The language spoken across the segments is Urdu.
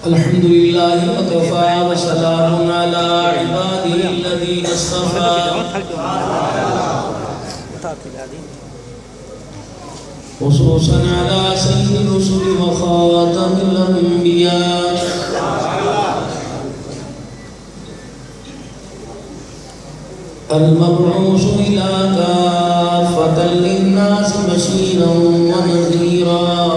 الحمدللہ وکفا وسلام علی عبادہ الذین اصطفى خصوصا علی سید الرسل وخاتم الانبیاء المبعوث إلى كافة للناس بشيرا ونذيرا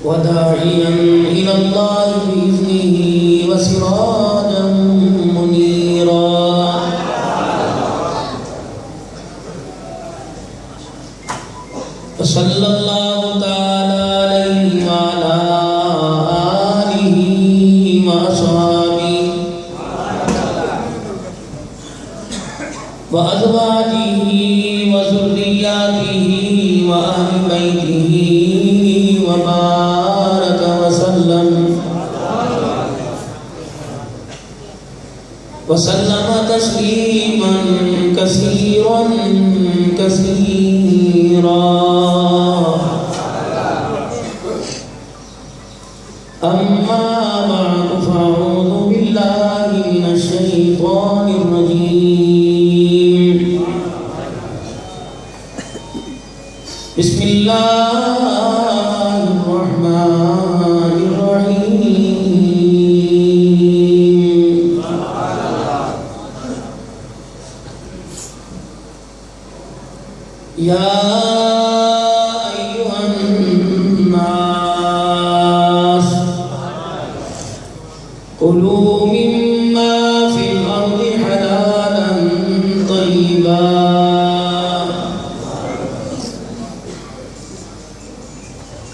وداعيا إلى الله بإذنه وسراجا منيرا وصلى الله تعالى عليه وعلى وأزواجه وذرياته وأهل بيته وبارك وسلم تسليما كثيرا كثيرا أما بعد فأعوذ بالله من الشيطان الرجيم بسم الله الرحمن الرحيم يا أيها الناس كلوا مما في الأرض حلالا طيبا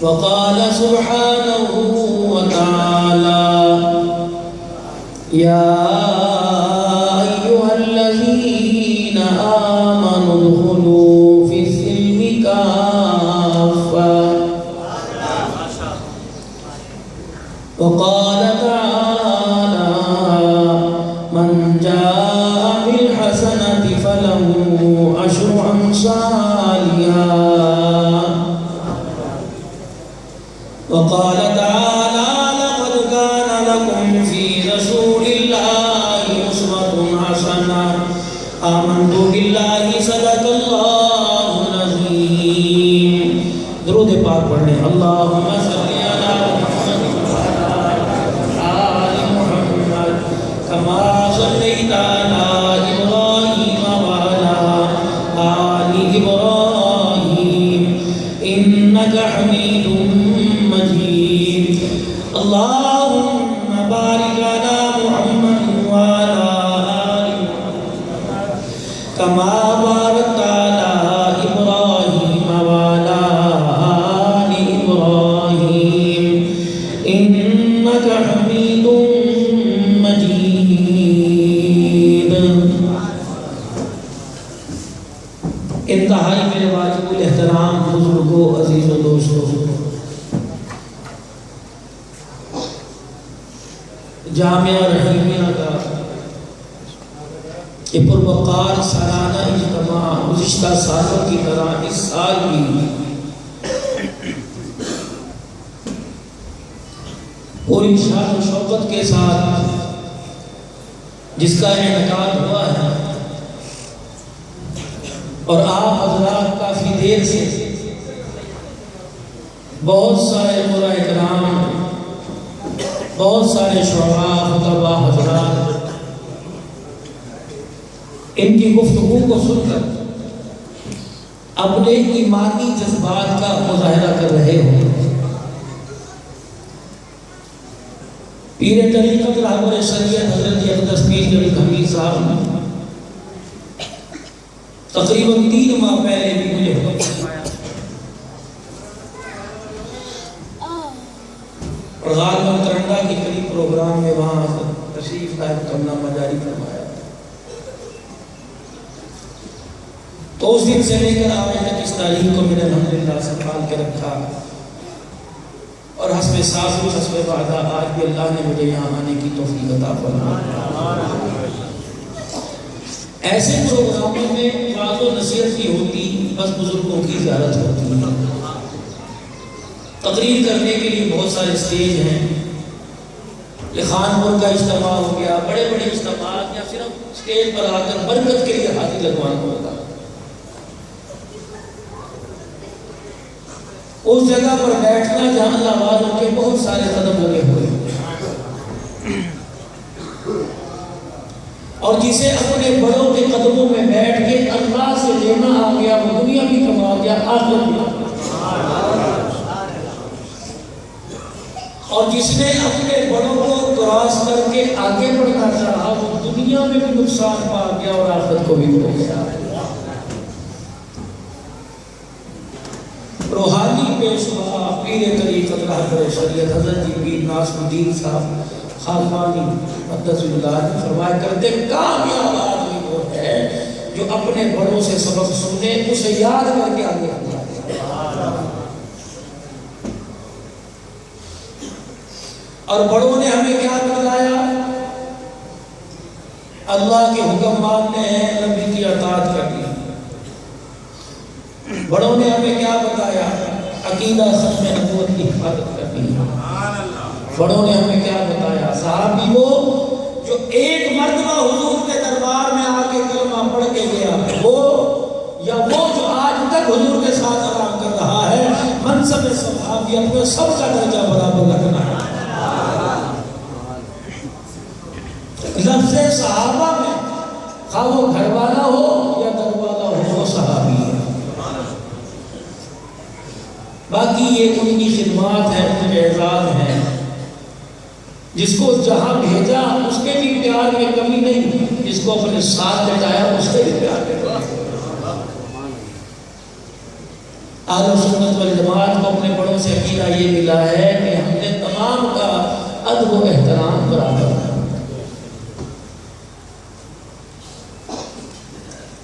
وقال سبحانه وتعالى يا أيها الذين آمنوا ادخلوا في السلم كافة وقال تعالى من جاء بالحسنة فله عشر أمثالها وقال تعالى لقد كان لكم في رسول الله أسوة حسنة آمنت بالله صدق الله العظيم درود پاک پڑھنے اللہم صلی علی محمد آل محمد کما صلیت علی ابراہیم وعلی آل ابراہیم انک حمید مجید اللہم بارک علی محمد وعلی آل محمد کما بارکت علی ابراہیم وعلی آل ابراہیم انک حمید مجید انتہائی میرے واجب الاحترام بزرگوں عزیز و دوستوں جامعہ رحیمیہ کا یہ پروقار سالانہ اجتماع گزشتہ سالوں کی طرح اس سال بھی پوری شان و شوقت کے ساتھ جس کا انعقاد ہوا ہے اور آپ حضرات کافی دیر سے بہت سارے مرا اکرام بہت سارے شعراء خطبہ حضرات ان کی گفتگو کو سن کر اپنے ایمانی جذبات کا مظاہرہ کر رہے ہوں پیر طریقت رہبر شریعت حضرت اقدس پیر جلیل حمید صاحب نے تقریباً 3 ماہ پہلے بھی مجھے حکم فرمایا اور غالباً ترنگا کے قریب پروگرام میں وہاں تشریف لائے کمنامہ جاری فرمایا تو اس دن سے لے کر آج تک اس تاریخ کو میں نے الحمدللہ سنبھال کے رکھا اور حسب سازش حسب وعدہ آج بھی اللہ نے مجھے یہاں آنے کی توفیق عطا فرمائی۔ ایسے پروگراموں میں بات و نصیحت کی ہوتی، بس بزرگوں کی زیارت ہوتی ہے۔ تقریر کرنے کے لیے بہت سارے اسٹیج ہیں، یہ خانپور کا اجتماع ہو گیا، بڑے بڑے اجتماعات، یا صرف اسٹیج پر آ کر برکت کے لیے حاضری لگوانا ہوگا۔ اس جگہ پر بیٹھنا جہاں اللہ والوں کے بہت سارے قدم لگے ہوئے ہیں، اور جسے اپنے بڑوں کے قدموں میں بیٹھ کے اللہ سے لینا آ گیا، وہ دنیا بھی کما گیا، آخرت بھی۔ اور جس نے اپنے بڑوں کو کراس کر کے آگے بڑھنا چاہا، وہ دنیا میں بھی نقصان پا گیا اور آخرت کو بھی کھو گیا۔ روحانی پیشوا پیر طریقت رہبر شریعت حضرت جی ناصر الدین صاحب خالقانی مقدس اللہ نے فرمایا کرتے، کامیاب آدمی وہ ہے جو اپنے بڑوں سے سبق سنے، اسے یاد کر کے آگے بڑھتا ہے۔ اور بڑوں نے ہمیں کیا بتلایا؟ اللہ کے حکم ماننے ہیں، نبی کی اطاعت کرنی ہے۔ بڑوں نے ہمیں کیا بتایا؟ عقیدہ ختم نبوت کی حفاظت کرنی ہے۔ بڑوں نے ہمیں کیا بتایا؟ صحابی وہ جو ایک مرتبہ حضور کے دربار میں آ کے کلمہ پڑھ کے گیا، وہ یا وہ جو آج تک حضور کے ساتھ آرام کر رہا ہے، منصب صحابیت میں سب کا درجہ برابر رکھنا ہے۔ لفظ صحابہ میں خواہ وہ گھر والا ہو یا در والا ہو، وہ صحابی ہے۔ باقی یہ ان کی خدمات ہے، ان کے اعزاز ہیں، جس کو جہاں بھیجا اس کے بھی پیار میں کمی نہیں، جس کو اپنے ساتھ لٹایا اس کے بھی پیار میں کمی نہیں۔ اہل سنت والجماعت کو اپنے بڑوں سے عقیدہ یہ ملا ہے کہ ہم نے تمام کا ادب و احترام برابر ہے۔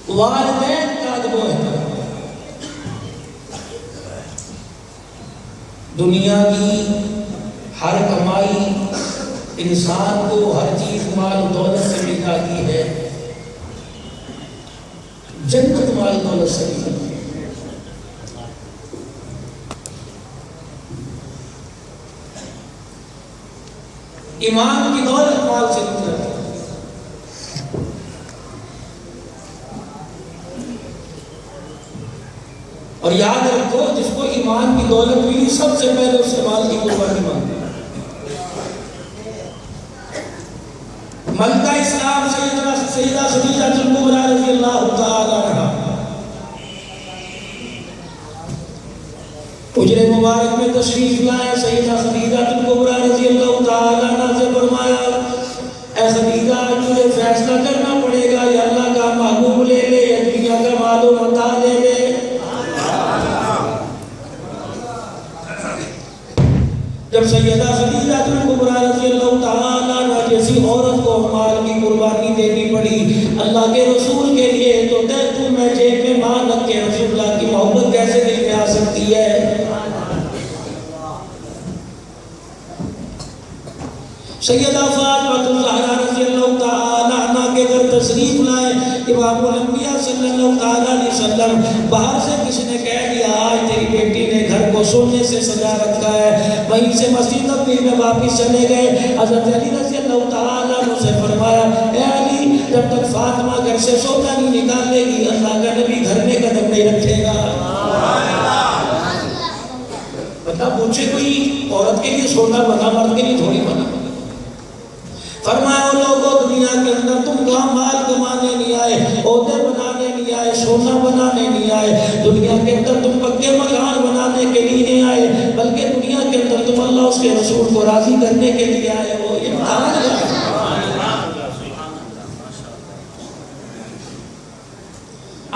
والدین کا ادب و احترام، دنیا کی ہر کمائی انسان کو ہر چیز مال و دولت سے مل جاتی ہے، جنت مال و دولت سے مل جاتی ہے۔ ایمان کی دولت مال سے مل جاتی ہے۔ اور یاد رکھو، جس کو ایمان کی دولت ملی سب سے پہلے اس سے مال کی قربانی مانگی۔ ملکہ اسلام سیدہ خدیجہ کبریٰ رضی اللہ تعالی عنہا حجرے مبارک میں تشریف لائے۔ سیدہ خدیجہ کبریٰ رضی اللہ تعالی عنہا سے فرمایا، اے خدیجہ، تجھے فیصلہ کرنا پڑے گا، یا اللہ کا محبوب لے لے یا دنیا کا مال و متاع لے لے۔ جب سیدہ خدیجہ کبریٰ رضی اللہ تعالیٰ عنہ جیسی عورت کو مال کی قربانی دینی پڑی اللہ کے رسول کے لیے، تو تو میں جیب میں مال رکھ کے رسول اللہ کی محبت کیسے دل میں آ سکتی ہے؟ سیدہ فاطمہ الزہرا رضی اللہ تعالیٰ عنہ کے گھر تشریف لائے۔ امام الانبیاء صلی اللہ تعالیٰ علیہ وسلم، باہر سے کسی نے کہہ دیا آج تیری بیٹی نے گھر کو سونے سے سجا رکھا ہے، وہیں سے مسجد نبوی میں واپس چلے گئے۔ حضرت علی رضی اللہ تعالیٰ عنہ سے فرمایا، اے علی، جب تک فاطمہ گھر سے سونا نہیں نکالے گی، اللہ کا نبی گھر میں قدم نہیں رکھے گا۔ بتا پوچھے کوئی عورت کے لیے سونا بنا، مرد کے لیے تھوڑی بنا۔ فرمایا وہ لوگوں دنیا کے اندر تم کہاں مال کمانے نہیں آئے، عہدے بنانے نہیں آئے، سونا بنانے نہیں آئے، دنیا کے اندر تم پکے مکان بنانے کے لیے نہیں آئے، بلکہ دنیا کے اندر تم اللہ اس کے رسول کو راضی کرنے کے لیے آئے ہو۔ امتحان ہے۔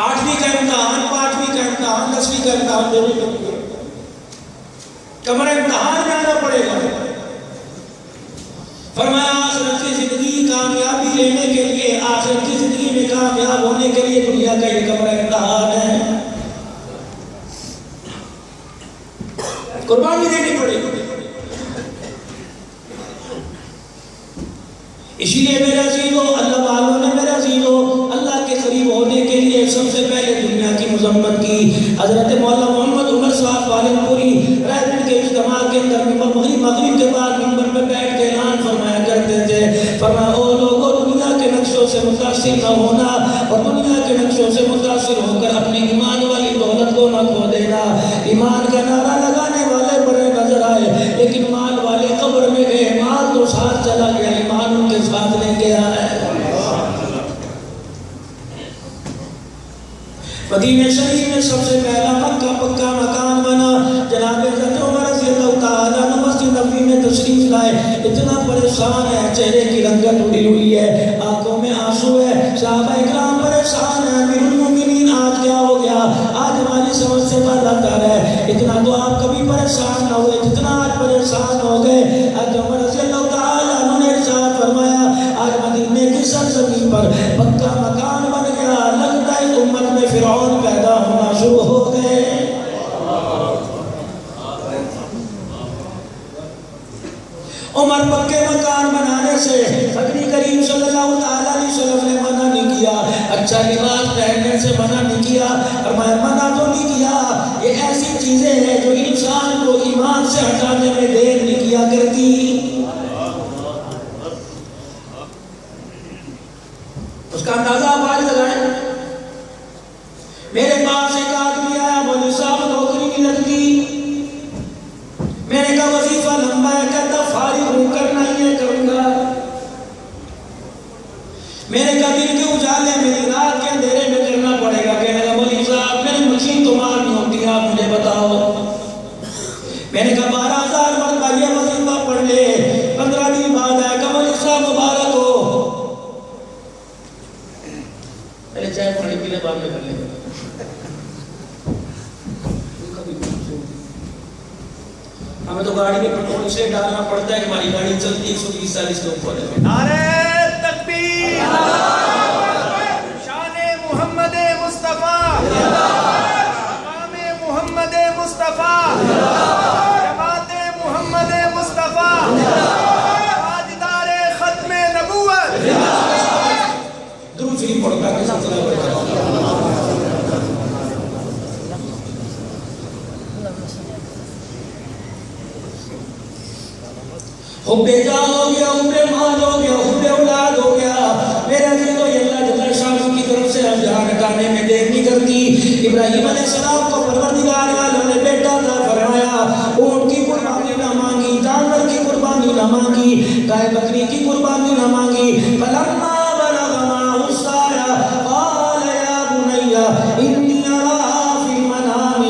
آٹھویں کا امتحان، پانچویں کا امتحان، 10ویں کا امتحان دونوں کمرہ امتحان میں آنا پڑے گا۔ فرمایا آخرت کی زندگی کامیابی لینے کے لیے، آخرت کی زندگی میں کامیاب ہونے کے لیے دنیا کا یہ کمرہ امتحان ہے، قربانی دینی پڑے گی۔ اسی لیے میرے عزیزو، اللہ والوں نے میرے عزیزو اللہ کے قریب ہونے کے لیے سب سے پہلے دنیا کی مذمت کی۔ حضرت مولانا محمد عمر صاحب والن پوری رہبر کے اجتماع کے اندر مغرب کے بعد منبر پہ بیٹھ کے اعلان فرمایا کرتے تھے، فرمایا او لوگوں دنیا کے نقشوں سے متاثر نہ ہونا اور دنیا کے نقشوں سے متاثر ہو کر اپنی ایمان والی دولت کو نہ کھو دینا۔ ایمان کا نعرہ لگانے والے بڑے نظر آئے لیکن مال والے قبر میں گئے، مال تو ساتھ چلا گیا، ایمان ان کے ساتھ نہیں گیا ہے۔ مدینہ شریف میں سب سے پہلا مکہ پکا مکان بنا، جناب حضرت عمر رضی اللہ تعالیٰ عنہ مسجد نبوی میں تشریف لائے، اتنا پریشان ہے، چہرے کی رنگت اڑی ہوئی ہے، آنکھوں میں آنسو ہے، صحابہ اکرام پریشان ہیں، امیر المومنین آج کیا ہو گیا، آج ہماری سمجھ سے بالا تر ہے، اتنا تو آپ کبھی پریشان نہ ہوئے جتنا آج پریشان ہو گئے۔ حضرت عمر رضی اللہ تعالیٰ عنہ نے ارشاد فرمایا، آج مدینے کی سرزمین پر پکا مکان بن گیا، لگتا ہے امت میں فرعون پیدا ہونا شروع ہو گئے۔ عمر پکے مکان بنانے سے نبی کریم صلی اللہ علیہ وسلم نے منع نہیں کیا، اچھا لباس پہننے سے منع نہیں کیا، فرمایا منع تو نہیں کیا، یہ ایسی چیزیں ہیں جو انسان کو ایمان سے ہٹانے میں دیر نہیں کیا کرتی۔ اس کا اندازہ آپ آج لگائیں۔ میرے پاس ایک آدمی آیا، مولوی صاحب نوکری نہیں لگتی، میں نے کہا وظیفہ لمبا ہے، کہتا فارغ ہوں کرنا ہی ہے کروں گا۔ میں نے کہا دن کے اجالے میں رات کے اندھیرے میں کرنا پڑے گا، کہنے لگا مولوی صاحب میری مشین تو مار نہیں ہوتی، آپ مجھے بتاؤ۔ میں نے کہا 12,000 مرتبہ یہ وظیفہ پڑھ لے، 15 دن بعد آیا کہ مولوی صاحب مبارک ہو، پہلے چائے پانی پی لے بعد میں کر لیں۔ ہمیں تو گاڑی میں پیٹرول اسے ڈالنا پڑتا ہے کہ ہماری گاڑی چلتی 120-140 کے اوپر ہے۔ نعرہ تکبیر، شان محمد مصطفیٰ، مقام محمد مصطفیٰ، جماعت محمد مصطفیٰ، تاجدار ختم نبوت۔ درود شریف پڑھتا ہے سلسلہ پڑھتا ہے۔ حب جان ہو گیا، حب مال ہو گیا، حب اولاد ہو گیا، میرے عزیزو یہ اللہ جل شانہ کی طرف سے امتحان ہٹانے میں دیر نہیں کرتی۔ ابراہیم علیہ السلام کو پروردگار عالم نے بیٹا عطا فرمایا، اونٹ کی قربانی نہ مانگی، جانور کی قربانی نہ مانگی، گائے بکری کی قربانی نہ مانگی۔ فلما بلغ معه السعي قال يا بني إني أرى في المنام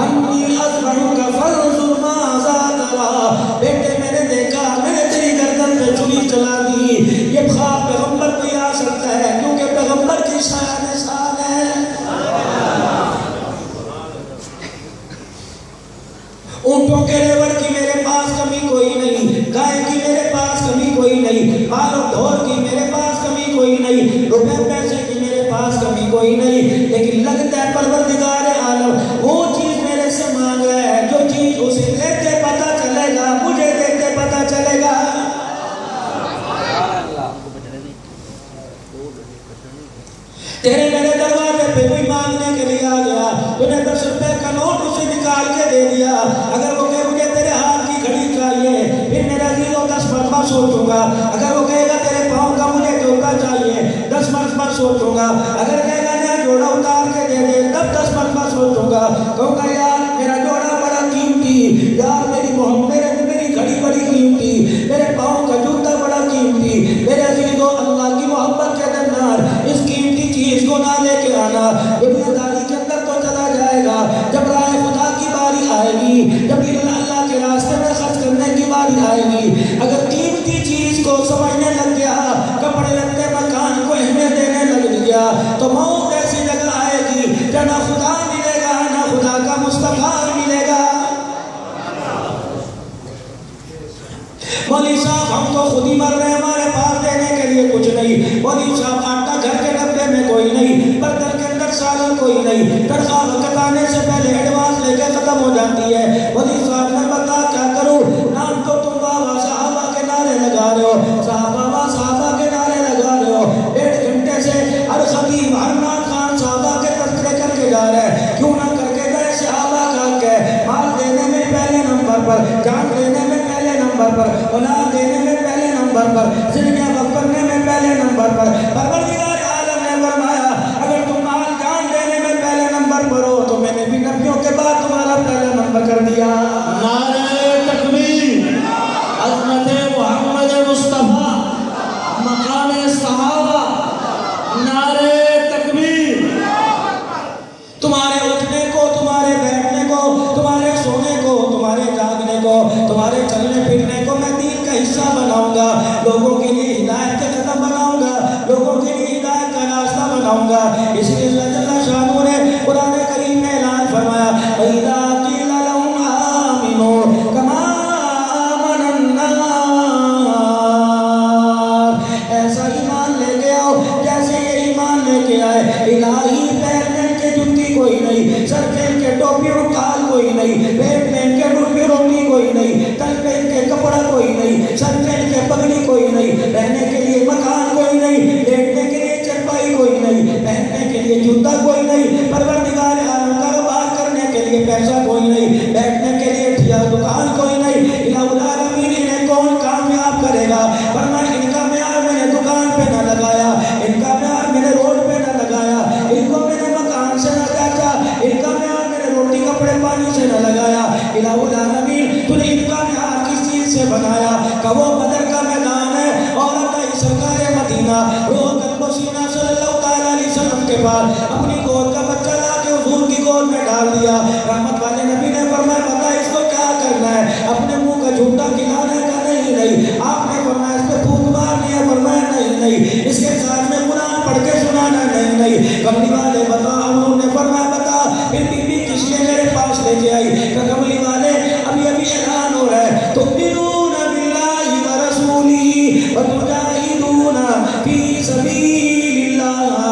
أني أذبحك فانظر ماذا ترى۔ بیٹے میں نے دیکھا چلی چلا دی، یہ خواب پیغمبر کو ہی آ سکتا ہے کیونکہ پیغمبر کی شان شان ہے۔ اونٹوں کے ریوڑ کی میرے پاس کمی کوئی نہیں، گائے کی میرے پاس کمی کوئی نہیں، مال و ڈھور کی میرے پاس کمی کوئی نہیں، روپے پیسے کی میرے پاس کمی کوئی نہیں، لیکن لگتا ہے پروردگار عالم وہ چیز میرے سے مانگ رہا ہے جو چیز اسے دیتے پتہ چلے گا، مجھے دیتے پتہ چلے گا۔ تیرے میرے دروازے پہ کوئی مانگنے کے لیے آ گیا، تو نے 10 روپے کا نوٹ اسے نکال کے دے دیا، اگر وہ کہے مجھے تیرے ہاتھ کی گھڑی چاہیے پھر میرا عزیزو 10 مرتبہ سوچوں گا، اگر وہ کہے گا تیرے پاؤں کا مجھے جوتا چاہیے 10 مرتبہ سوچوں گا، اگر کہے گا نیا جوڑا اتار کے دے دے تب 10 مرتبہ سوچوں گا، کہوں گا یار میرا جوڑا بڑا قیمتی، یار میری گھڑی بڑی قیمتی، میرے پاؤں کا جوتا بڑا قیمتی، میرے عزیزو اللہ کی محبت کے درمیان اس قیمتی چیز کو نہ لے کے آنا، دنیا داری کے اندر تو چلا جائے گا، جب راہ خدا کی باری آئے گی، جب اللہ کے راستے میں خرچ کرنے کی باری آئے گی، اگر قیمتی چیز کو سمجھنے لگ گیا، کپڑے لگتے مکان کو اہمیت دینے لگ گیا، تو موت ایسی جگہ آئے گی کہ نہ خدا ملے گا نہ خدا کا مصطفیٰ ملے گا۔ مولوی صاحب ہم تو خود ہی مر رہے ہیں، ہمارے پاس دینے کے لیے کچھ نہیں، مولوی صاحب آٹا گھر کے ڈبے میں کوئی نہیں، برتن کے اندر سالن کوئی نہیں، تنخواہ وقت آنے سے پہلے ایڈوانس لے کے ختم ہو جاتی ہے، مولوی صاحب میں بتا کیا کروں، نام تو تم بابا صحابہ کے نعرے لگا رہے ہو، صحابہ صحابہ کے پر، جان دینے میں پہلے نمبر پر، اولاد دینے میں پہلے نمبر پر، زندگیاں وقف کرنے میں پہلے نمبر پر۔ پروردگار عالم نے فرمایا اگر تم مال جان دینے میں پہلے نمبر پر ہو تو میں نے بھی نبیوں کے بعد تمہارا پہلا نمبر کر دیا۔ نعرہ تکبیر، عظمت محمد مصطفیٰ، مقام صحابہ، نعرہ تکبیر۔ تمہارے اٹھنے کو، تمہارے بیٹھنے کو، تمہارے سونے کو، تمہارے جاگنے کو، تمہارے چلنے پھرنے کو میں دین کا حصہ بناؤں گا، لوگوں کے لیے ہدایت کے قدم بناؤں گا، لوگوں کے لیے ہدایت کا راستہ بناؤں گا۔ اس لیے اللہ جل شانہ نے قرآن کریم میں اعلان فرمایا وَإِذَا قِيلَ لَهُمْ آمِنُوا كَمَا آمَنَ النَّاسُ، ایسا ایمان لے کے آؤ جیسے یہ ایمان لے کے آئے۔ الہی پیر پہن کے جوتی کوئی نہیں، سر پہن کے ٹوپی اور کال کوئی نہیں، پیٹ پہن کے روٹی روٹی کوئی نہیں، تن پہن کے کپڑا کوئی نہیں، سر پہن کے پگڑی کوئی نہیں، رہنے کے لیے مکان کوئی نہیں، لیٹنے کے لیے چرپائی کوئی نہیں، پہننے کے لیے جوتا کوئی نہیں، پروردگار عالم کاروبار کرنے کے لیے پیسہ کوئی نہیں، بیٹھنے کے لیے ٹھیا دکان کوئی نہیں۔ الہ العالمین انہیں کون کامیاب کرے گا؟ فرمایا ان کا معیار میں نے دکان پہ نہ لگایا، ان کا معیار میں نے روڈ پہ نہ لگایا، ان کو میں نے مکان سے نہ بیچا، ان کا معیار میں نے روٹی کپڑے پانی سے نہ لگایا۔ الہ العالمین تو نے ان کا معیار کس چیز سے بنایا؟ کہ وہ بدر کا میدان ہے اور اللہ سرکار مدینہ روح قلب و سینہ صلی اللہ تعالیٰ علیہ وسلم کے بعد اپنی گود کا بچہ لا کے حضور کی گود میں ڈال دیا۔ رحمت والے نبی نے فرمایا بتا اس کو کیا کرنا ہے؟ اپنے منہ کا جھوٹا کھلانے کا نہیں۔ آپ نے فرمایا اس پہ پھونک مارنی ہے؟ فرمایا نہیں۔ اس کے ساتھ میں قرآن پڑھ کے سنانا نہیں۔ کملی والے بتا، انہوں نے فرمایا بتا، پھر بی بی کس لیے میرے پاس لے کے آئی؟ کہ کملی والے ابھی اعلان ہو رہا ہے تؤمنون باللہ ورسولہ وتجاہدون فی سبیل اللہ۔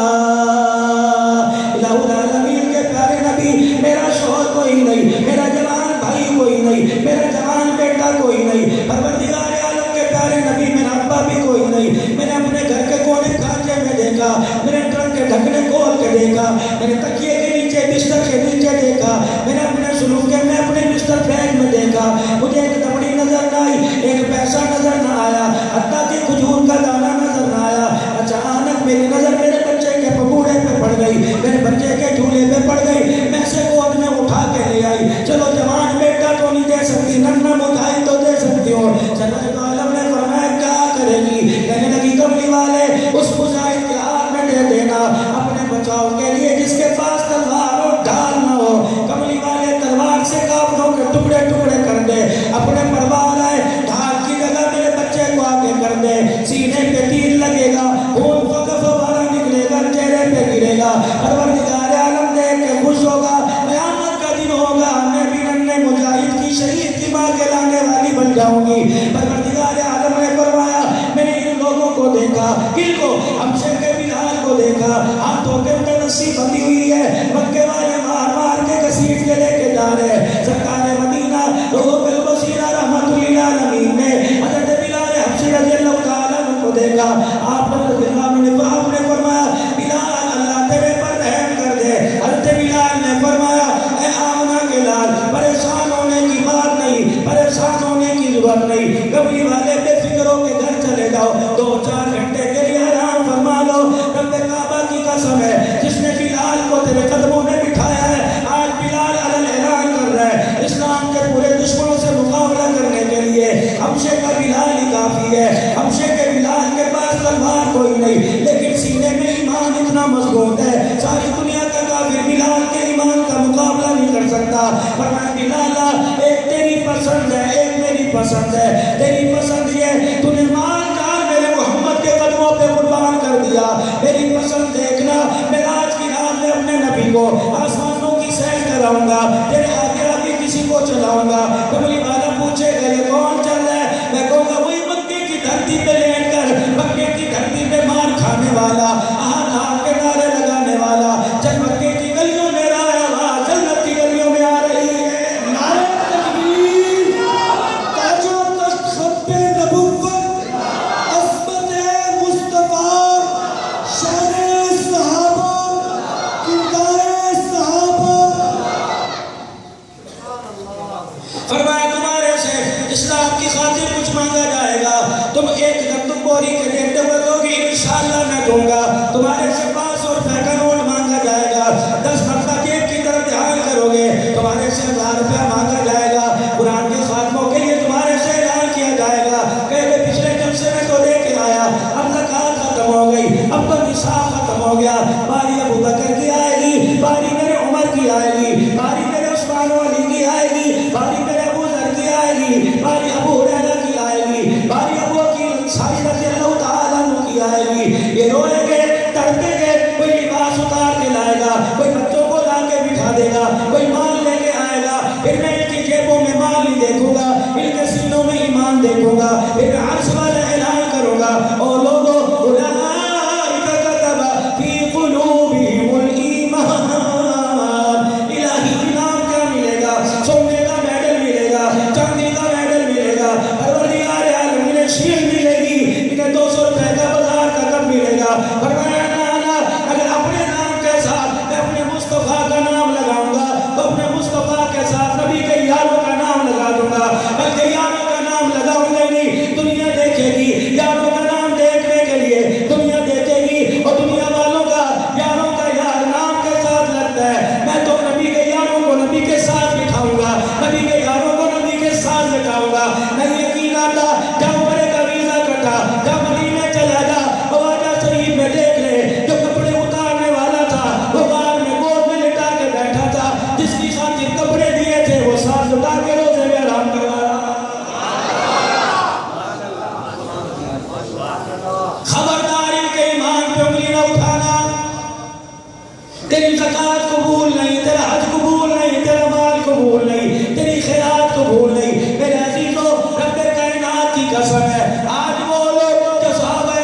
الہ العالمین کے پیارے نبی میرا شوہر کوئی نہیں، میرا جوان بھائی کوئی نہیں، میرا جوان بیٹا کوئی نہیں، پروردگار عالم کے پیارے نبی میرا ابا بھی کوئی نہیں۔ میں نے اپنے گھر کے کونے کھانچے میں دیکھا، میرے ٹرک کے ڈھکنے کھول کے دیکھا، میرے تکیے کے نیچے بستر کے نیچے دیکھا، میں نے اپنے سلوکے میں اپنے بستر بیگ میں دیکھا، مجھے ایک دمڑی نظر نہ آئی، ایک پیسہ نظر نہ آیا، حتیٰ کہ کھجور کا دانہ نظر نہ آیا۔ اچانک میری نظر میرے بچے کے پگوڑے پہ پڑ گئی، میرے بچے کے جھولے پہ پڑ گئی، میں اسے گود میں اٹھا کے لے آئی۔ چلو جوان بیٹا تو نہیں دے سکتی، ننھا مجاہد تو دے سکتی ہو۔ سرور عالم نے فرمایا کیا کرے گی؟ کہنے لگی کملی والے اس مجاہد کے ہاتھ میں دے دینا اپنے بچاؤ کے لیے جس کے پاس تلوار اور ڈھال نہ ہو۔ کملی والے تلوار سے کافروں کے ٹکڑے ٹکڑے کر دے، اپنے پروار آئے ڈھال کی جگہ میرے بچے کو آگے کر دے، سینے پہ تیر لگے گا، خون کا فوارہ نکلے گا، چہرے پہ گرے گا، پروردگار عالم دیکھ کے خوش ہوگا، قیامت کا دن ہوگا، میں بھی ننھے مجاہد کی شہید کی ماں کے لانے والی بن جاؤں گی۔ پروردگار عالم نے فرمایا میں نے ان لوگوں کو دیکھا، کن کو؟ حبشے کے بلال کو دیکھا، ہاتھوں کے اندر رسی بندھی ہوئی ہے، مکے والے مار مار کے گھسیٹ کے لے کے جا رہے ہیں۔ سرکار مدینہ روح قلب و سینہ رحمت للعالمین نے حضرت بلال حبشی رضی اللہ تعالیٰ عنہ کو دیکھا۔ آپ نے فرمایا بلال اللہ تیرے پر رحم کر دے۔ حضرت بلال نے فرمایا اے آمنہ کے لال پریشان ہونے کی بات نہیں، پریشان ہونے کی ضرورت نہیں، کبھی والے بے فکر ہو کے گھر چلے جاؤ، 2-4 گھنٹے کے لیے آرام فرما لو۔ رب کعبہ کی قسم ہے جس نے بلال کو تیرے قدموں میں بٹھایا ہے، آج بلال علل اعلان کر رہا ہے اسلام کے پورے دشمنوں سے مقابلہ کرنے کے لیے حبشے کا بلال ہی کافی ہے۔ حبشے کے بلال کے پاس تلوار کوئی نہیں لیکن سینے میں ایمان اتنا مضبوط ہے، ساری دنیا کا کافر بلال کے ایمان کا مقابلہ نہیں کر سکتا۔ فرمایا بلال ایک تیری پسند ہے، ایک میری پسند ہے۔ تیری پسند یہ تو نے مال جان میرے محمد کے قدموں پہ قربان کر دیا، میری پسند دیکھنا میں آج کی رات میں اپنے نبی کو آسمانوں کی سیر کراؤں گا، تیرے آگے آگے کسی کو چلاؤں گا۔ کملی والا پوچھے گا یہ کون چل رہا ہے؟ میں کہوں گا وہی مکے کی دھرتی پہ لیٹ کر مکے کی دھرتی پہ مار کھانے والا، ہاتھ ہاتھ کے نعرے لگانے والا، چل مکے کی گلیوں میں رہا آواز جنت کی گلیوں میں آ رہی ہے۔ نعرہ تکبیر، تاج و تخت ختم نبوت، عصمت مصطفیٰ، شان صحابہ، کردار صحابہ۔ فرمایا تمہارے اسلام کی خاطر کچھ مانگا جائے گا، تم ایک جب تم بوری کے دیکھتے ہوئے دو گی انشاءاللہ میں دوں گا. تمہارے سے 500 روپے کا نوٹ مانگا جائے گا، 10 مرتبہ جیب کی طرف دھیان کرو گے، تمہارے سے 1000 روپیہ مانگا جائے گا. قرآن کے خاتموں کے لیے تمہارے سے اعلان کیا جائے گا کہ پچھلے جلسے میں تو لے کے آیا، اب زکوٰۃ ختم ہو گئی، اب تو نصاب ختم ہو گیا. باری ابو بکر کی آئے گی، باری میرے عمر کی آئے گی، باری میرے عثمان و علی کی آئے گی، باری میرے ابو ذر کی آئے گی، باری ابو ہریرہ کی آئے گی، باری ابو عقیل انصاری رضی اللہ تعالیٰ عنہ کی آئے گی. یہ روئیں گے، تڑپیں گے، کوئی لباس اتار کے لائے گا، کوئی بچوں کو لا کے بٹھا دے گا، کوئی مال لے کے آئے گا. پھر میں ان کی جیبوں میں مال نہیں دیکھوں گا، ان کے سینوں میں ایمان دیکھوں گا. پھر عرش والا اعلان کروں گا، او لوگوں اولئک کتب فی قلوبہم الایمان. الہی انعام کیا ملے گا؟ سونے کا میڈل ملے گا، چاندی کا میڈل ملے گا، پروردگار عالم انہیں شیلڈ ملے گی. انہیں 200 روپے کا بازار کا کب ملے گا؟ فرمایا نا اگر اپنے نام کے ساتھ میں اپنے مصطفیٰ کا نام لگاؤں گا تو اپنے مصطفیٰ کے ساتھ نبی کے یاروں کا نام لگا دوں گا. بلکہ یاروں کا نام لگاؤں گا نہیں، دنیا دیکھے گی. یاروں کا نام دیکھنے کے لیے دنیا دیکھے گی، اور دنیا والوں کا یاروں کا یار نام کے ساتھ لگتا ہے. میں تو نبی کے یاروں کو نبی کے ساتھ بٹھاؤں گا، نبی کے یاروں کو نبی کے ساتھ بٹھاؤں گا. نہیں یقین آتا جب عمرے کا ویزا کٹا، جب مدینے چلا جا، خواجہ شریف میں دیکھ لے جو کپڑے اتارنے والا تھا وہ غار میں گود میں لٹا کے بیٹھا تھا، جس کی خاطر کپڑے دیے تھے وہ ساتھ لٹا کے روزے میں آرام کروا رہا. خبردار ان کے ایمان پہ انگلی نہ اٹھانا. تیری زکوٰۃ قبول نہیں، تیرا حج قبول نہیں، تیرا مال قبول نہیں، تیری خیرات قبول نہیں. میرے عزیزو رب کائنات کی قسم ہے، آج وہ لوگ جو صحابہ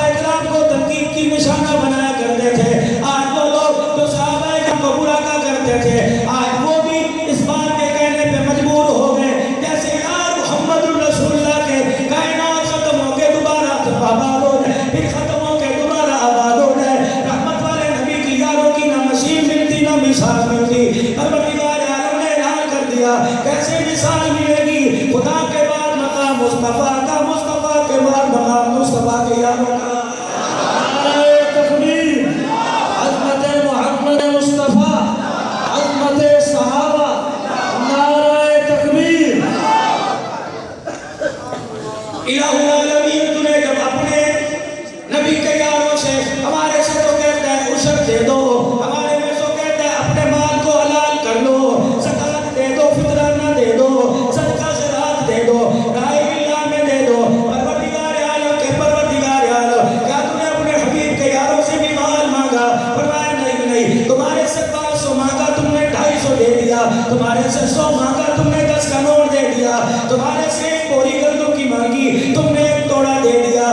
اکرام کو تنقید کی نشانہ بنایا کرتے تھے، آج وہ لوگ جو صحابہ اکرام کو برا کہا کرتے تھے، آج وہ بھی اس بات کے کہنے پہ مجبور ہو گئے جیسے یار محمد رسول اللہ کے کائنات ختم ہو کے دوبارہ آباد ہو جائے، پھر ختم ہو کے دوبارہ آباد ہو جائے. رحمت والے نبی کی یاروں کی نہ مشین ملتی نہ مثال ملتی. پروردگار عالم نے اعلان کر دیا کیسے مثال ملے گی؟ خدا کے بعد مقام مصطفیٰ کا، مصطفیٰ کے بعد مقام مصطفیٰ کے یاروں کا. نعرہ تکبیر، عظمت محمد مصطفیٰ، عظمت صحابہ، نعرہ تکبیر. الہ العالمین تمہیں جب اپنے نبی کے یاروں سے، ہمارے سے تو کہتا ہے عشر دے دو، ہمارے میں تو کہتا ہے اپنے مال کو حلال کر لو، زکوٰۃ دے دو، فطرانہ دے دو، صدقہ خیرات دے دو، رائے اللہ میں دے دو. پروردگار عالم کے پروردگار عالم، کیا تم نے اپنے حبیب کے یاروں سے بھی مال مانگا؟ فرمایا نہیں. تمہارے سے 500 مانگا تم نے 250 دے دیا، تمہارے سے 100 مانگا تم نے 10 کا نوٹ دے دیا، تمہارے سے ایک بوری گندم کی مانگی تم نے 1 توڑا دے دیا.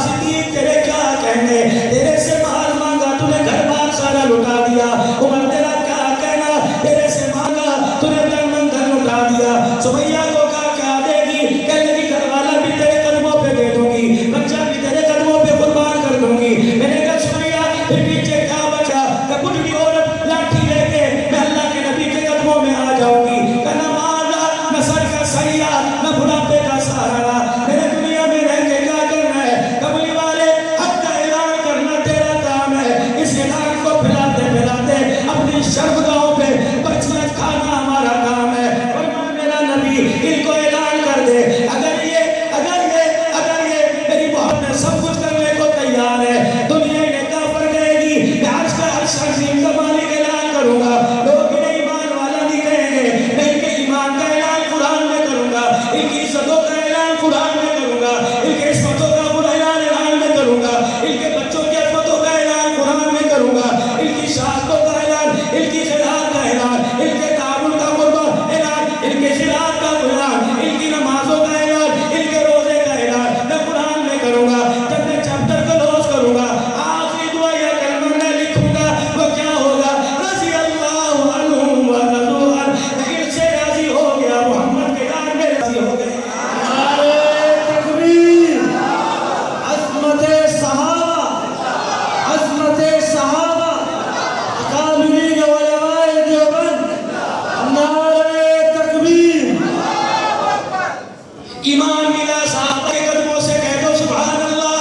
صدیق تیرے کیا کہنے، تیرے سے مال مانگا تو نے گھر بار سارا لٹا دیا. عمر تیرا کیا کہنا، تیرے سے مانگا تو نے تن من دھن لٹا دیا. سمیہ کو کیا دے گی، کہنے کی گھر والا بھی تیرے قدموں پہ دے دوں گی، بچہ بھی تیرے قدموں پہ قربان کر دوں گی. میں نے کہا سمیہ پھر پیچھے کیا بچا؟ کہ کچھ بھی عورت لاٹھی لے کے میں اللہ کے نبی کے قدموں میں آ جاؤں گی. کہنا مالا میں سر کا سیاح، میں بڑھاپے کا سہارا، میرے دنیا میں رہ کے کیا کرنا ہے؟ کملی والے حق کا اعلان کرنا تیرا کام ہے. اس اعلان کو پھیلاتے پھیلاتے اپنی شرمگاہوں پہ برچیاں کھانا ہمارا کام ہے. فرمایا میرا نبی ان کو اعلان کر دے، اگر یہ میری محبت میں سب کچھ کرنے کو تیار ہے، دنیا انہیں کافر کہے گی، میں عرش کا عرش عظیم کا مالک اعلان کروں گا. لوگ انہیں ایمان والا نہیں کہیں گے، میں ان کے ایمان کا اعلان قرآن میں کروں گا، ان کی عزتوں کا اعلان قرآن میں کروں گا، ان کے عصمتوں کا اعلان میں کروں گا، ان کے بچوں کی عصمتوں کا اعلان قرآن میں کروں گا، ان کی شہادتوں کا اعلان، ان کی خیرات کا اعلان، ان کے تعامل کا قربان اعلان، ان کے خیرات کا اعلان، ایمان ملا صحابہ کے قدموں سے، کہہ دو سبحان اللہ۔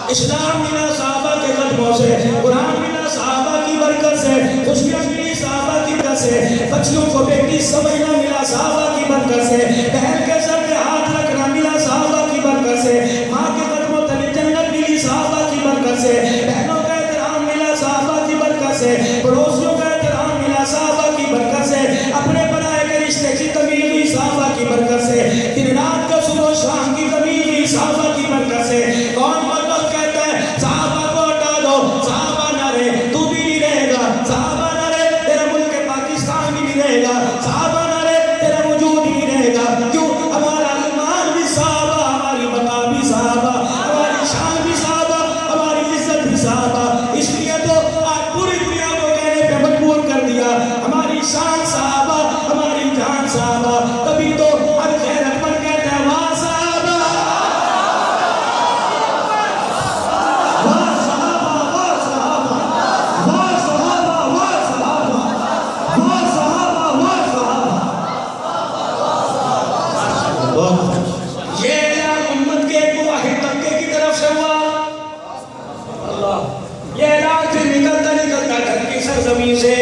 اسلام ملا صحابہ کے قدموں سے، قرآن ملا صحابہ کی برکت سے، خوشیاں ملی صحابہ کی برکت سے، بچیوں کو بیٹی سمجھنا ملا صحابہ کی برکت سے، بہن کے سر پہ ہاتھ رکھنا ملا صحابہ کی برکت سے، ماں کے قدموں تلے جنت ملی صحابہ کی برکت سے، بہنوں کا احترام ملا صحابہ کی برکت سے، پڑوسیوں کا احترام ملا صحابہ کی برکت سے، اپنے بنائے کے رشتے کی تمیز ہوئی صحابہ کی برکت سے، دن رات کا صبح و شام کی تمیز ہوئی صحابہ کی برکت سے۔ کون مطلب کہتا ہے صحابہ کو ہٹا دو، صحابہ نہ رہے تو بھی نہیں رہے گا، صحابہ نہ رہے تیرا ملک پاکستان بھی نہیں رہے گا، صحابہ نہ رہے تیرا وجود ہی نہیں رہے گا۔ کیوں؟ ہمارا ایمان بھی صحابہ، ہماری بقا بھی صحابہ، ہماری شان بھی صحابہ، ہماری عزت بھی صحابہ۔ اس لیے تو آج پوری دنیا کو کہنے پہ مجبور کر دیا ہماری شان صحابہ، ہماری جان صحابہ۔ تبھی تو ہر غیرت مند کہتا ہے واہ صحابہ، واہ صحابہ، واہ صحابہ، واہ صحابہ، واہ صحابہ، واہ صحابہ، واہ صحابہ۔ یہ اعلان امت کے ایک واحد طبقے کی طرف سے ہوا۔ اللہ، یہ اعلان پھر نکلتا نکلتا گھر کی سرزمین سے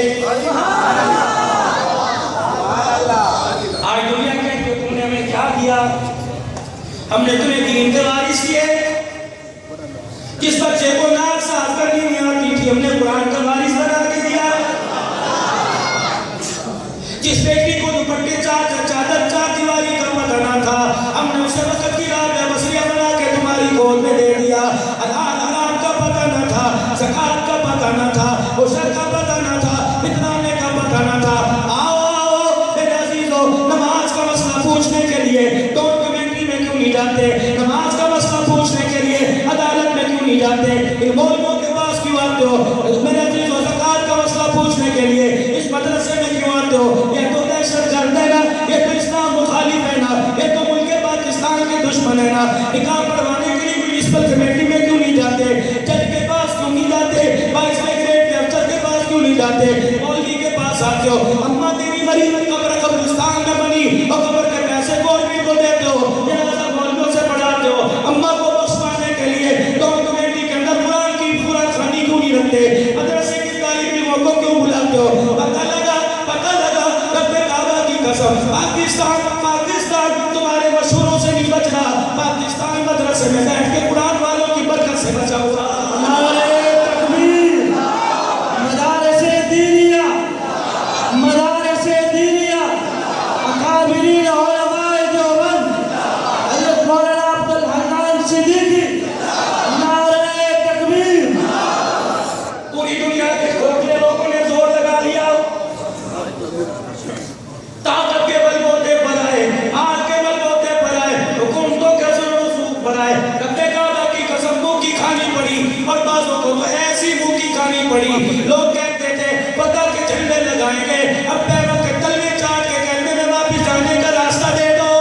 آج دنیا کہتے تم نے ہمیں کیا دیا؟ ہم نے تمہیں دین کے وارث کیے۔ جس بچے کو ناک صاف کرنی نہیں آتی تھی ہم نے قرآن کا وارث بنا کے دیا۔ جس بیٹی کو دوپٹے چادر چار دیواری کا پتہ نہ تھا ہم نے اسے وقت کی رات میں بصریہ بنا کے تمہاری گود میں دے دیا۔ حلال حرام کا پتہ نہ تھا، زکات کا پتہ نہ تھا، عشر کا پتہ نہ تھا، فتنانے کا پتہ نہ تھا۔ آؤ آؤ میرے عزیزو، نماز کا مسئلہ پوچھنے کے لیے ٹون کمیٹی میں کیوں نہیں جاتے؟ نماز کا مسئلہ پوچھنے کے لیے عدالت میں کیوں نہیں جاتے؟ ان مولویوں کے پاس کیوں آتے ہو؟ میرے عزیزو، زکات کا مسئلہ پوچھنے کے لیے اس مدرسے میں کیوں آتے ہو؟ یہ تو دہشت گرد ہے نا، یہ تو اسلام مخالف ہے نا، یہ تو ملک پاکستان کے دشمن ہے نا۔ نکاح پڑھوانے کے لیے میونسپل کمیٹی میں کیوں نہیں جاتے؟ جج کے پاس کیوں نہیں جاتے؟ وائس گریڈ کے افسر کے پاس کیوں نہیں جاتے؟ مولوی کے پاس آتے ہو۔ اماں تیری مری قبر قبرستان میں بنی اور قبر کے پیسے گورنمنٹ کو دیتے ہو، جنازہ مولویوں سے پڑھاتے ہو۔ اماں کو بخشوانے کے لیے ٹون کمیٹی کے اندر قرآن کی قرآن خوانی کیوں نہیں رکھتے؟ مدرسے کی طالب علموں کو کیوں بلاتے ہو؟ پتہ لگا رب کعبہ کی قسم، پاکستان تمہارے مشہوروں سے نہیں بچ رہا، پاکستان مدرسے میں بیٹھ کے قرآن والوں کی برکت سے بچا ہوا۔ نعرہ تکبیر، مدارس دینیہ، مدارس دینیہ، اکابرین علماء دیوبند، حضرت مولانا عبدالحنان صدیقی، نعرہ تکبیر۔ پوری دنیا کے کھوکھلے لوگوں نے زور لگا لیا، طاقت کے بلبوتے پر آئے، آگ کے بلبوتے پر آئے، حکومتوں کے ظلم و رسوخ پر آئے۔ رب کعبہ کی قسم منہ کی کھانی پڑی، اور بعضوں کو تو ایسی منہ کی کھانی پڑی۔ لوگ کہتے تھے پتہ کے جھنڈے لگائیں گے، اب پیروں کے تلوے چاٹ کے کہتے میں واپس جانے کا راستہ دے دو۔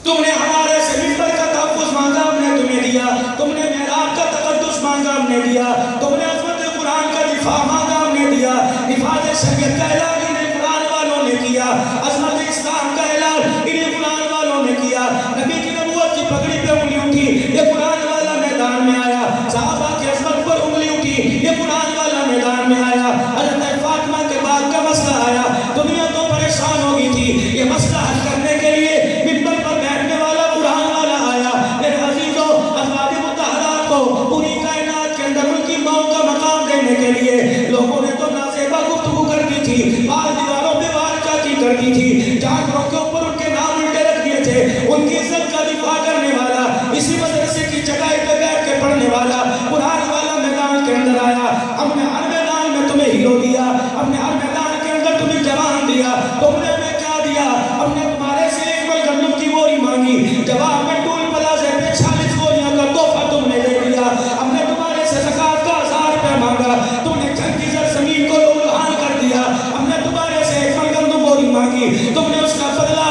تم نے ہمارے سے ممبر کا تحفظ مانگا، ہم نے تمہیں دیا۔ تم نے محراب کا تقدس مانگا، ہم نے دیا۔ تم نے عظمت قرآن کا دفاع مانگا، ہم نے دیا۔ حفاظ شریعت کا اعلان انہیں قرآن والوں نے کیا، عظمت اسلام کا اعلان انہیں قرآن والوں نے کیا۔ نبی کی نبوت کی پگڑی پہ انگلی اٹھی، یہ قرآن والا میدان میں آیا۔ صحابہ کی عظمت پر انگلی اٹھی، یہ قرآن والا میدان میں آیا۔ حضرت فاطمہ کے بعد کا مسئلہ آیا، دنیا تو پریشان ہو گئی تھی، یہ مسئلہ حل کرنے کے لیے ممبر پر بیٹھنے والا قرآن والا آیا۔ میرے عزیزوں، ازواج مطہرات کو پوری کائنات کے اندر ان کی ماں کا مقام دینے کے لیے لوگوں نے تو نازیبہ گفتگو کر دی تھی، بار دیواروں پہ وار چاچی کر دی تھی، جانوروں کے اوپر ان کے نام الٹے رکھ دیے تھے۔ ان کی عزت کا دفاع کرنے والا، اسی مدرسے کی چٹائی پہ بیٹھ کے پڑھنے والا قرآن والا میدان کے اندر آیا۔ ہم نے ہر میدان میں تمہیں ہیرو دیا، ہم نے ہر میدان کے اندر تمہیں جوان دیا۔ تم نے ہمیں کیا دیا؟ ہم نے تمہارے سے ایک بل گندم کی بوری مانگی، جواب میں ٹول پلازے پہ 40 بوریاں کا تحفہ تم نے دے دیا۔ ہم نے تمہارے سے زکات کا 1000 روپے مانگا، تم نے چند کی زمین کو لہو لہان کر دیا۔ ہم نے تمہارے سے ایک بل گندم بوری مانگی، تم نے اس کا بدلہ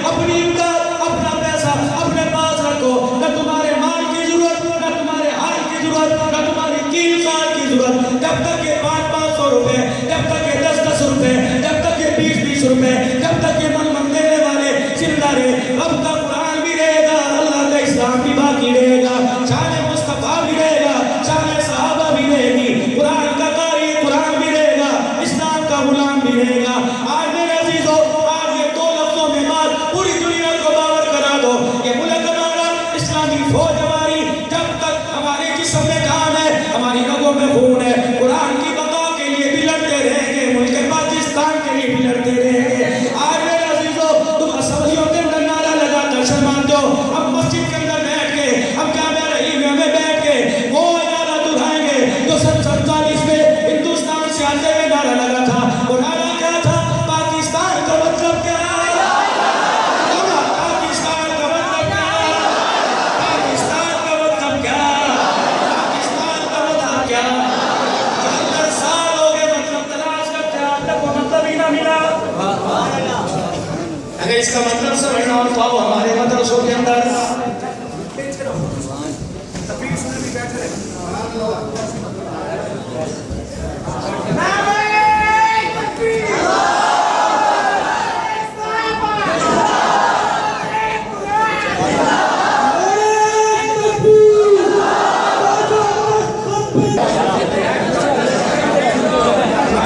اپنی امداد اپنا پیسہ اپنے پاس رکھو، نہ تمہارے مال کی ضرورت، نہ تمہارے حال کی ضرورت، نہ تمہاری قیل سال کی ضرورت، جب تک یہ 500 روپے، جب تک یہ 10 روپے، جب تک یہ 20 روپے، جب تک یہ من دینے والے زندہ رہے، رب کا قرآن بھی رہے گا، اللہ کا اسلام بھی باقی رہے گا، شان مصطفیٰ بھی رہے گا، شان صحابہ بھی رہے گی، قرآن کا قاری قرآن بھی رہے گا، اسلام کا غلام بھی رہے گا۔ آج میرے عزیزو، آج یہ 2 لفظوں میں بات پوری دنیا کو باور کرا دو، یہ ملک ہمارا، اسلامی فوج ہماری، جب تک ہمارے جسم میں جان ہے، ہماری رگوں میں خون ہے، قرآن کی بقا کے لیے بھی لڑتے رہیں گے، ملک پاکستان کے لیے بھی لڑتے رہیں گے۔ آج میرے عزیزو، تم اسمبلیوں کے اندر نعرہ لگا کر شرماتے ہو، ہم مسجد کے اندر بیٹھ کے، ہم جامعہ رحیمیہ میں بیٹھ کے وہ نعرہ دہرائیں گے جو 47 میں ہندوستان سے آتے ہوئے نعرہ لگا تھا۔ وہ نعرہ کیا تھا؟ پاکستان کا مطلب کیا ہے؟ پاکستان کا مطلب کیا ہے؟ پاکستان کا مطلب کیا ہے؟ پاکستان کا مطلب کیا ہے؟ 70 سال ہو گئے مطلب تلاش کرتے ہیں، آج تک وہ مطلب ہی نہ ملا۔ اگر اس کا مطلب سمجھنا ہو تو آؤ ہمارے مدرسوں کے اندر۔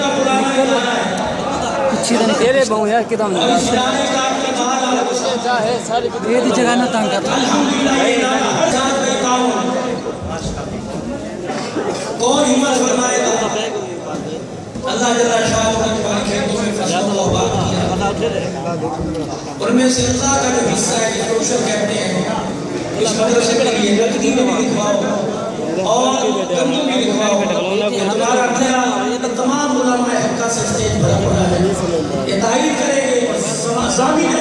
کا پرانا ادارہ ہے، اچھی طرح تیرے بہو یار کتاب اب اسلامی کام کے باہر آ رہے یہ جگہ نہ تنگ کر کون ہمت فرمائے گا؟ اللہ جل شاہ نے پاک کھیتوں میں فصلوں کو آباد کیا، ان میں سے اللہ کا جو حصہ ہے جس کو عشر کہتے ہیں، اس مدرسے کے لیے نقدی میں بھی لکھواؤ اور گندوں بھی لکھواؤ۔ تمہارا نیا تمام علماء حقہ سے اسٹیج پر پڑا ہے، یہ تائید کریں گے، ضامن